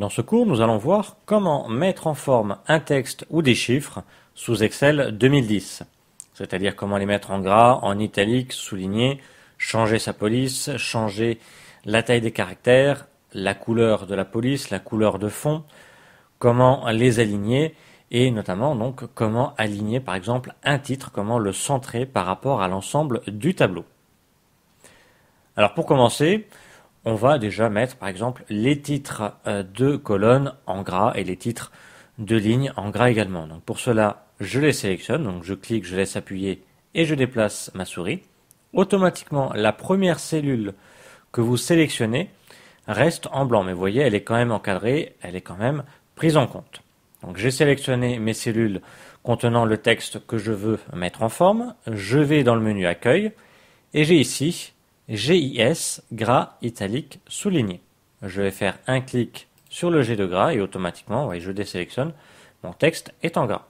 Dans ce cours, nous allons voir comment mettre en forme un texte ou des chiffres sous Excel 2010. C'est-à-dire comment les mettre en gras, en italique, souligné, changer sa police, changer la taille des caractères, la couleur de la police, la couleur de fond, comment les aligner et notamment donc comment aligner par exemple un titre, comment le centrer par rapport à l'ensemble du tableau. Alors pour commencer, on va déjà mettre par exemple les titres de colonnes en gras et les titres de lignes en gras également. Donc pour cela, je les sélectionne, donc je clique, je laisse appuyer et je déplace ma souris. Automatiquement, la première cellule que vous sélectionnez reste en blanc, mais vous voyez, elle est quand même encadrée, elle est quand même prise en compte. Donc j'ai sélectionné mes cellules contenant le texte que je veux mettre en forme, je vais dans le menu accueil et j'ai ici GIS, gras, italique, souligné. Je vais faire un clic sur le G de gras et automatiquement, voyez, je désélectionne, mon texte est en gras.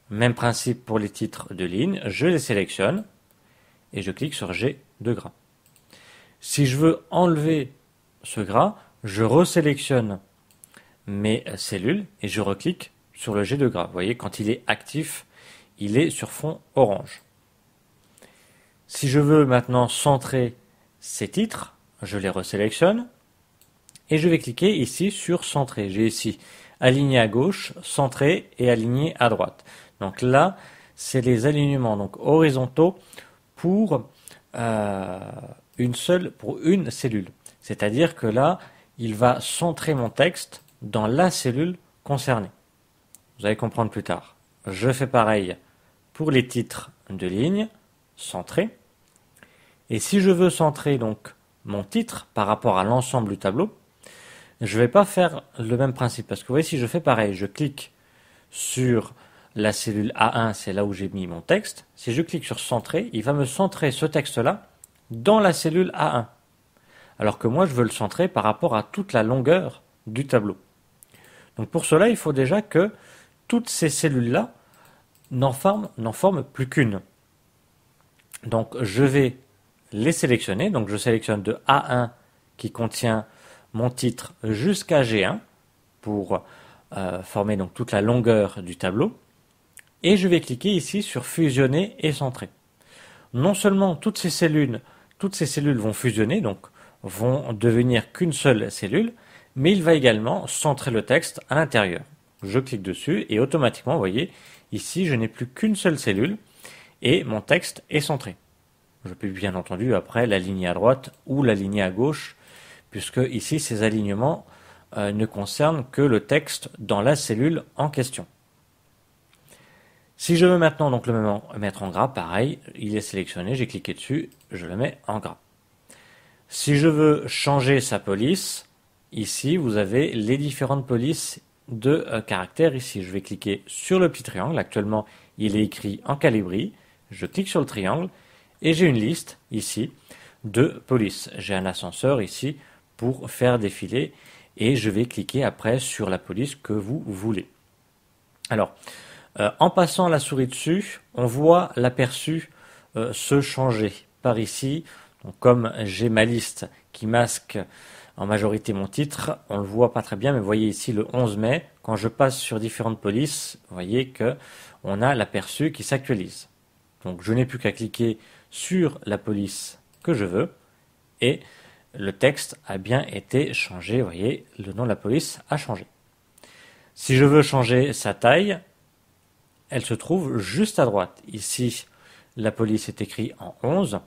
Même principe pour les titres de ligne, je les sélectionne et je clique sur G de gras. Si je veux enlever ce gras, je resélectionne mes cellules et je reclique sur le G de gras. Vous voyez, quand il est actif, il est sur fond orange. Si je veux maintenant centrer ces titres, je les resélectionne et je vais cliquer ici sur centrer. J'ai ici aligné à gauche, centré et aligné à droite. Donc là, c'est les alignements donc horizontaux pour une cellule. C'est-à-dire que là, il va centrer mon texte dans la cellule concernée. Vous allez comprendre plus tard. Je fais pareil pour les titres de ligne, centré. Et si je veux centrer donc mon titre par rapport à l'ensemble du tableau, je ne vais pas faire le même principe. Parce que vous voyez, si je fais pareil, je clique sur la cellule A1, c'est là où j'ai mis mon texte. Si je clique sur centrer, il va me centrer ce texte-là dans la cellule A1. Alors que moi, je veux le centrer par rapport à toute la longueur du tableau. Donc pour cela, il faut déjà que toutes ces cellules-là n'en forment plus qu'une. Donc je vais les sélectionner. Donc je sélectionne de A1 qui contient mon titre jusqu'à G1 pour former donc toute la longueur du tableau. Et je vais cliquer ici sur fusionner et centrer. Non seulement toutes ces cellules vont fusionner, donc vont devenir qu'une seule cellule, mais il va également centrer le texte à l'intérieur. Je clique dessus et automatiquement, vous voyez, ici je n'ai plus qu'une seule cellule et mon texte est centré. Je peux bien entendu après l'aligner à droite ou l'aligner à gauche, puisque ici ces alignements ne concernent que le texte dans la cellule en question. Si je veux maintenant donc le mettre en gras, pareil, il est sélectionné, j'ai cliqué dessus, je le mets en gras. Si je veux changer sa police, ici vous avez les différentes polices de caractères ici. Je vais cliquer sur le petit triangle, actuellement il est écrit en calibri, je clique sur le triangle et j'ai une liste ici de polices. J'ai un ascenseur ici pour faire défiler et je vais cliquer après sur la police que vous voulez. Alors, en passant la souris dessus, on voit l'aperçu se changer par ici. Donc, comme j'ai ma liste qui masque en majorité mon titre, on le voit pas très bien, mais vous voyez ici le 11 mai, quand je passe sur différentes polices, vous voyez que on a l'aperçu qui s'actualise. Donc je n'ai plus qu'à cliquer sur la police que je veux et le texte a bien été changé, vous voyez, le nom de la police a changé. Si je veux changer sa taille, elle se trouve juste à droite. Ici, la police est écrite en 11.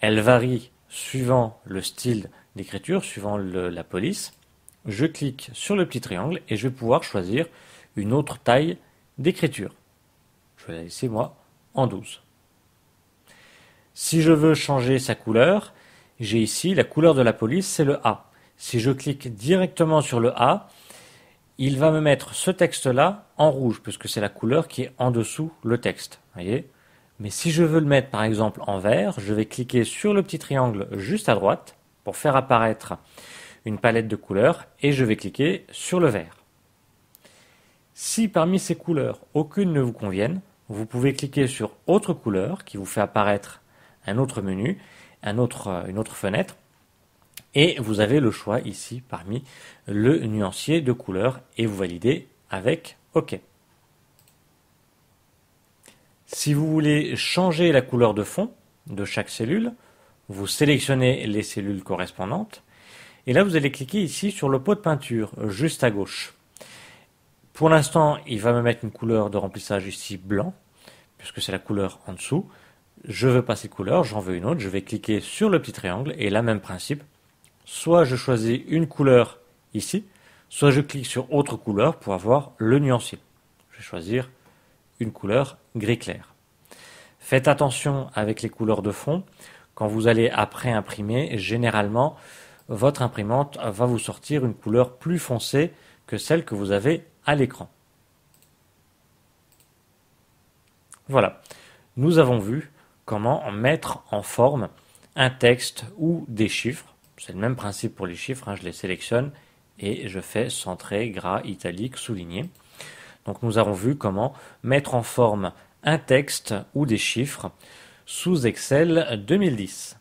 Elle varie suivant le style d'écriture, suivant la police. Je clique sur le petit triangle et je vais pouvoir choisir une autre taille d'écriture. Je vais la laisser, moi, en 12. Si je veux changer sa couleur, j'ai ici la couleur de la police, c'est le A. Si je clique directement sur le A, il va me mettre ce texte-là en rouge, puisque c'est la couleur qui est en dessous le texte. Voyez ? Mais si je veux le mettre par exemple en vert, je vais cliquer sur le petit triangle juste à droite pour faire apparaître une palette de couleurs et je vais cliquer sur le vert. Si parmi ces couleurs aucune ne vous convienne, vous pouvez cliquer sur autre couleur qui vous fait apparaître un autre menu, une autre fenêtre Et vous avez le choix ici parmi le nuancier de couleur et vous validez avec OK. Si vous voulez changer la couleur de fond de chaque cellule, vous sélectionnez les cellules correspondantes et là vous allez cliquer ici sur le pot de peinture juste à gauche. Pour l'instant, il va me mettre une couleur de remplissage ici blanc, puisque c'est la couleur en dessous. Je veux passer couleur, j'en veux une autre, je vais cliquer sur le petit triangle et là, même principe. Soit je choisis une couleur ici, soit je clique sur autre couleur pour avoir le nuancier. Je vais choisir une couleur gris clair. Faites attention avec les couleurs de fond. Quand vous allez après imprimer, généralement, votre imprimante va vous sortir une couleur plus foncée que celle que vous avez à l'écran. Voilà, nous avons vu comment mettre en forme un texte ou des chiffres. C'est le même principe pour les chiffres, je les sélectionne et je fais centré, gras, italique, souligné. Donc nous avons vu comment mettre en forme un texte ou des chiffres sous Excel 2010.